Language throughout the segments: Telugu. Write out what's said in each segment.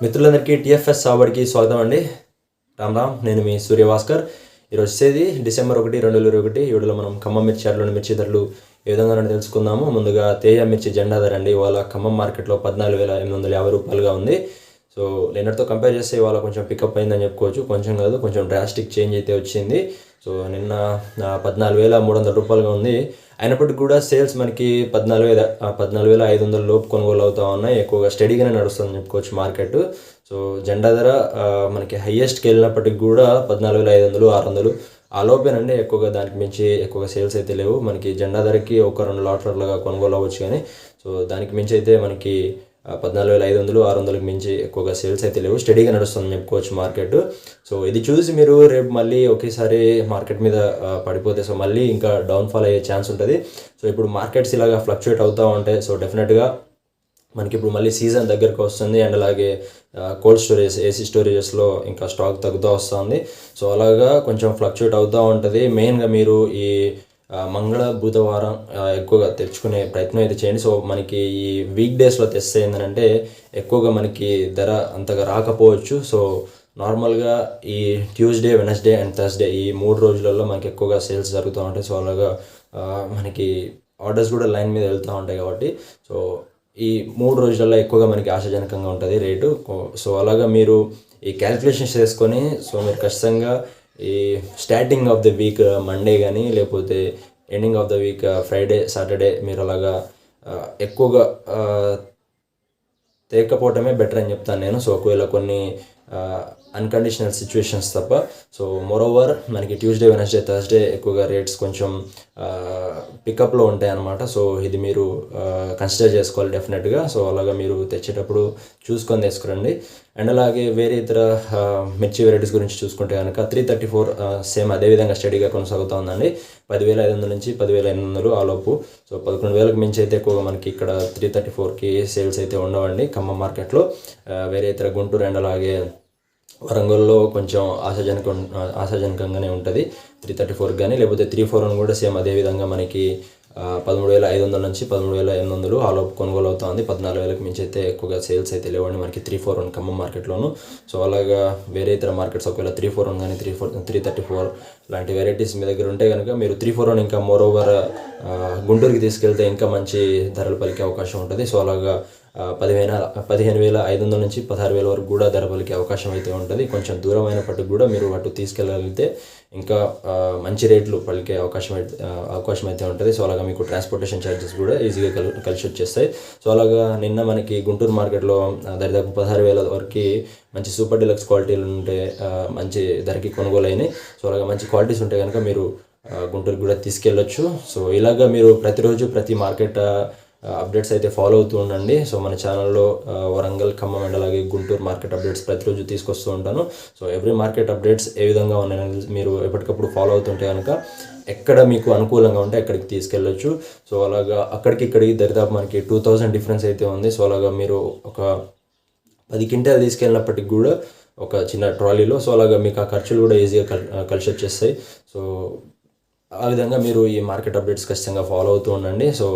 మిత్రులందరికీ TFS సాగుబడికి స్వాగతం అండి. రామ్ నేను మీ సూర్యభాస్కర్. ఈరోజు వచ్చేది డిసెంబర్ 1, 2021. వీడియోలో మనం ఖమ్మం మిర్చి యార్డులోని మిర్చి ధరలు ఏ విధంగా తెలుసుకుందాము. ముందుగా తేజ మిర్చి జెండా ధర అండి. ఇవాళ ఖమ్మం మార్కెట్లో 14,850 రూపాయలుగా ఉంది. సో నిన్నటితో కంపేర్ చేస్తే ఇవాళ కొంచెం పికప్ అయిందని చెప్పుకోవచ్చు. కొంచెం కాదు, కొంచెం డ్రాస్టిక్ చేంజ్ అయితే వచ్చింది. సో నిన్న 14,300 రూపాయలుగా ఉంది. అయినప్పటికీ కూడా సేల్స్ మనకి 14,500 లోపు కొనుగోలు అవుతూ ఉన్నాయి. ఎక్కువగా స్టడీగానే నడుస్తుందని చెప్పుకోవచ్చు మార్కెట్. సో జెండా ధర మనకి హయ్యెస్ట్కి వెళ్ళినప్పటికి కూడా 14,500, 600 ఆ లోపేనండి. ఎక్కువగా దానికి మించి ఎక్కువగా సేల్స్ అయితే లేవు. మనకి జెండా ధరకి ఒక 2 లాట్లగా కొనుగోలు అవ్వచ్చు కానీ సో దానికి మించి అయితే మనకి 14,500, 600కి మించి ఎక్కువగా సేల్స్ అయితే లేవు. స్టడీగా నడుస్తుందని చెప్పుకోవచ్చు మార్కెట్. సో ఇది చూసి మీరు రేపు మళ్ళీ ఒకేసారి మార్కెట్ మీద పడిపోతే సో మళ్ళీ ఇంకా డౌన్ఫాల్ అయ్యే ఛాన్స్ ఉంటుంది. సో ఇప్పుడు మార్కెట్స్ ఇలాగా ఫ్లక్చుయేట్ అవుతూ ఉంటాయి. సో డెఫినెట్గా మనకి ఇప్పుడు మళ్ళీ సీజన్ దగ్గరకు వస్తుంది అండ్ అలాగే కోల్డ్ స్టోరేజ్, ఏసీ స్టోరేజెస్లో ఇంకా స్టాక్ తగ్గుతూ వస్తుంది. సో అలాగా కొంచెం ఫ్లక్చుయేట్ అవుతూ ఉంటుంది. మెయిన్గా మీరు ఈ మంగళ బుధవారం ఎక్కువగా తెచ్చుకునే ప్రయత్నం అయితే చేయండి. సో మనకి ఈ వీక్ డేస్లో తెస్తే ఏంటంటే ఎక్కువగా మనకి ధర అంతగా రాకపోవచ్చు. సో నార్మల్గా ఈ ట్యూస్డే, వెనస్డే అండ్ థర్స్డే ఈ 3 రోజులలో మనకి ఎక్కువగా సేల్స్ జరుగుతూ ఉంటాయి. సో అలాగా మనకి ఆర్డర్స్ కూడా లైన్ మీద వెళ్తూ ఉంటాయి కాబట్టి సో ఈ 3 రోజులలో ఎక్కువగా మనకి ఆశాజనకంగా ఉంటుంది రేటు. సో అలాగా మీరు ఈ క్యాలిక్యులేషన్స్ చేసుకొని సో మీరు ఖచ్చితంగా ఈ starting of the week Monday కానీ లేకపోతే ending of the week Friday, Saturday మీరు అలాగా ఎక్కువగా తేకపోవటమే బెటర్ అని చెప్తాను నేను. సో ఒకవేళ కొన్ని అన్కండిషనల్ సిచ్యువేషన్స్ తప్ప. సో మోరోవర్ మనకి ట్యూస్డే, వెనస్డే, థర్స్డే ఎక్కువగా రేట్స్ కొంచెం పికప్లో ఉంటాయి అన్నమాట. సో ఇది మీరు కన్సిడర్ చేసుకోవాలి డెఫినెట్గా. సో అలాగా మీరు తెచ్చేటప్పుడు చూసుకొని తీసుకురండి. అండ్ అలాగే వేరే ఇతర మిర్చి వెరైటీస్ గురించి చూసుకుంటే కనుక 334 సేమ్ అదేవిధంగా స్టడీగా కొనసాగుతూ ఉందండి. 10,500 నుంచి 10,800 ఆ లోపు. సో 11,000కి మించి అయితే ఎక్కువగా మనకి ఇక్కడ 334కి సేల్స్ అయితే ఉండవండి ఖమ్మం మార్కెట్లో. వేరే ఇతర గుంటూరు అండ్ అలాగే వరంగల్లో కొంచెం ఆశాజనకంగానే ఉంటుంది 334 కానీ, లేకపోతే 341 కూడా సేమ్ అదేవిధంగా మనకి 13,500 నుంచి 13,800 ఆ లోపు కొనుగోలు అవుతుంది. 14,000కి మించి అయితే ఎక్కువగా సేల్స్ అయితే లేవండి మనకి 341 ఖమ్మం మార్కెట్లోను. సో అలాగా వేరే ఇతర మార్కెట్స్ ఒకవేళ 341 కానీ 334 లాంటి వెరైటీస్ మీ దగ్గర ఉంటే కనుక మీరు 341 ఇంకా మోరోవర్ గుంటూరుకి తీసుకెళ్తే ఇంకా మంచి ధరలు పలికే అవకాశం ఉంటుంది. సో అలాగా 15,500 నుంచి 16,000 వరకు కూడా ధర పలికే అవకాశం అయితే ఉంటుంది. కొంచెం దూరం అయినప్పటికి కూడా మీరు అటు తీసుకెళ్ళగలిగితే ఇంకా మంచి రేట్లు పలికే అవకాశం అయితే ఉంటుంది. సో అలాగా మీకు ట్రాన్స్పోర్టేషన్ ఛార్జెస్ కూడా ఈజీగా కలిసి వచ్చేస్తాయి. సో అలాగా నిన్న మనకి గుంటూరు మార్కెట్లో దరిదాపు 16,000 వరకు మంచి సూపర్ డీలక్స్ క్వాలిటీలు ఉంటే మంచి ధరకి కొనుగోలు అయినాయి. సో అలాగా మంచి క్వాలిటీస్ ఉంటే కనుక మీరు గుంటూరుకి కూడా తీసుకెళ్ళొచ్చు. సో ఇలాగా మీరు ప్రతిరోజు ప్రతి మార్కెట్ అప్డేట్స్ అయితే ఫాలో అవుతూ ఉండండి. సో మన ఛానల్లో వరంగల్, ఖమ్మం అండ్ అలాగే గుంటూరు మార్కెట్ అప్డేట్స్ ప్రతిరోజు తీసుకొస్తూ ఉంటాను. సో ఎవ్రీ మార్కెట్ అప్డేట్స్ ఏ విధంగా ఉన్నాయని మీరు ఎప్పటికప్పుడు ఫాలో అవుతుంటే కనుక ఎక్కడ మీకు అనుకూలంగా ఉంటే అక్కడికి తీసుకెళ్ళొచ్చు. సో అలాగా ఇక్కడికి దరిదాపు మనకి 2,000 డిఫరెన్స్ అయితే ఉంది. సో అలాగా మీరు ఒక 10 క్వింటాలు తీసుకెళ్ళినప్పటికి కూడా ఒక చిన్న ట్రాలీలో సో అలాగా మీకు ఆ ఖర్చులు కూడా ఈజీగా కలిసి వచ్చేస్తాయి. సో ఆ విధంగా మీరు ఈ మార్కెట్ అప్డేట్స్ ఖచ్చితంగా ఫాలో అవుతూ ఉండండి. సో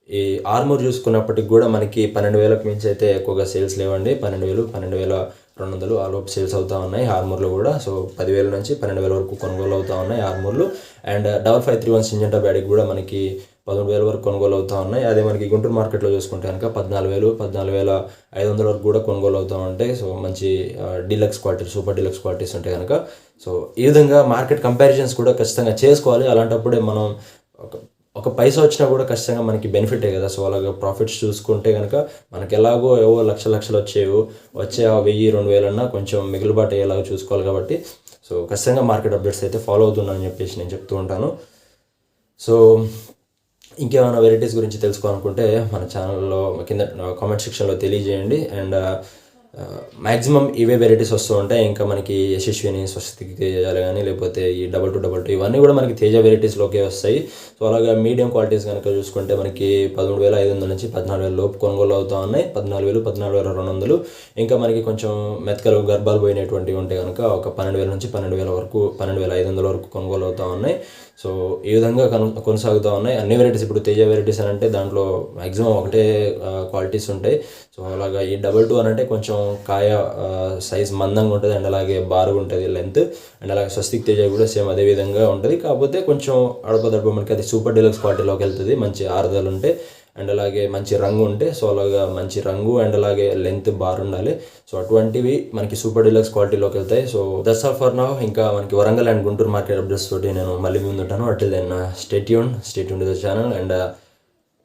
ఈ ఆర్మూర్ చూసుకున్నప్పటికి కూడా మనకి 12,000కి మించి అయితే ఎక్కువగా సేల్స్ లేవండి. 12,000, 12,200 ఆ లోపు సేల్స్ అవుతూ ఉన్నాయి ఆర్మూర్లో కూడా. సో 10,000 నుంచి 12,000 వరకు కొనుగోలు అవుతూ ఉన్నాయి ఆర్మూర్లు. అండ్ 5531 సింజంటా బ్యాడీకి కూడా మనకి 13,000 వరకు కొనుగోలు అవుతూ ఉన్నాయి. అదే మనకి గుంటూరు మార్కెట్లో చూసుకుంటే కనుక 14,000, 14,500 వరకు కూడా కొనుగోలు అవుతూ ఉంటాయి. సో మంచి deluxe quality, super deluxe qualities ఉంటాయి కనుక సో ఈ విధంగా మార్కెట్ కంపారిజన్స్ కూడా ఖచ్చితంగా చేసుకోవాలి. అలాంటప్పుడే మనం ఒక పైసా వచ్చినా కూడా ఖచ్చితంగా మనకి బెనిఫిటే కదా. సో అలాగా ప్రాఫిట్స్ చూసుకుంటే కనుక మనకి ఎలాగో ఏవో లక్షలు వచ్చే ఆ 1,000-2,000 అన్నా కొంచెం మిగులుబాటు అయ్యేలాగా చూసుకోవాలి కాబట్టి సో ఖచ్చితంగా మార్కెట్ అప్డేట్స్ అయితే ఫాలో అవుతున్నానని చెప్పేసి నేను చెప్తూ ఉంటాను. సో ఇంకేమైనా వెరైటీస్ గురించి తెలుసుకోవాలనుకుంటే మన ఛానల్లో కింద కామెంట్ సెక్షన్లో తెలియజేయండి. అండ్ మ్యాక్సిమం ఇవే వెరైటీస్ వస్తూ ఉంటాయి. ఇంకా మనకి యశస్విని, స్వస్తికి తేజాలు కానీ లేకపోతే ఈ 2222 ఇవన్నీ కూడా మనకి తేజ వెరైటీస్లోకే వస్తాయి. సో అలాగా మీడియం క్వాలిటీస్ కనుక చూసుకుంటే మనకి 13,500 నుంచి 14,000 లోపు కొనుగోలు అవుతూ ఉన్నాయి. 14,000, 14,200 ఇంకా మనకి కొంచెం మెతకలు గర్భాలు పోయినటువంటివి ఉంటే కనుక ఒక 12,000 నుంచి 12,000 వరకు 12,500 వరకు కొనుగోలు అవుతూ ఉన్నాయి. సో ఈ విధంగా కొనసాగుతూ ఉన్నాయి అన్ని వెరైటీస్. ఇప్పుడు తేజ వెరైటీస్ అని అంటే దాంట్లో మ్యాక్సిమం ఒకటే క్వాలిటీస్ ఉంటాయి. సో అలాగా ఈ 22 అని అంటే కొంచెం కాయ సైజ్ మందంగా ఉంటుంది అండ్ అలాగే బారుగా ఉంటుంది లెంత్. అండ్ అలాగే స్వస్తిక్ తేజ కూడా సేమ్ అదే విధంగా ఉంటుంది. కాకపోతే కొంచెం అడపదడప మనకి అది సూపర్ డీలక్స్ క్వాలిటీలోకి వెళ్తుంది. మంచి ఆరుదలు ఉంటే అండ్ అలాగే మంచి రంగు ఉంటే, సో అలాగా మంచి రంగు అండ్ అలాగే లెంత్ బార్ ఉండాలి. సో అటువంటివి మనకి సూపర్ డీలక్స్ క్వాలిటీలోకి వెళ్తాయి. So that's all for now. ఇంకా మనకి Warangal and Guntur market updates తోటి నేను మళ్ళీ ముందుంటాను. Until then stay tuned to the channel and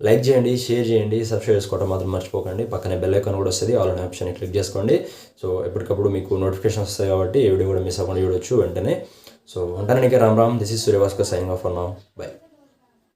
like చేయండి, షేర్ చేయండి, సబ్స్క్రైబ్ చేసుకోవడం మాత్రం మర్చిపోకండి. పక్కనే బెల్ ఐకాన్ కూడా వస్తుంది, ఆల్ అనే ఆప్షన్ క్లిక్ చేసుకోండి. సో ఎప్పటికప్పుడు మీకు నోటిఫికేషన్ వస్తాయి కాబట్టి ఏ వీడియో కూడా మిస్ అవ్వకుండా చూడొచ్చు వెంటనే. సో ఉంటాను. Ram Ram, this is Surya Bhaskar signing off for now. By.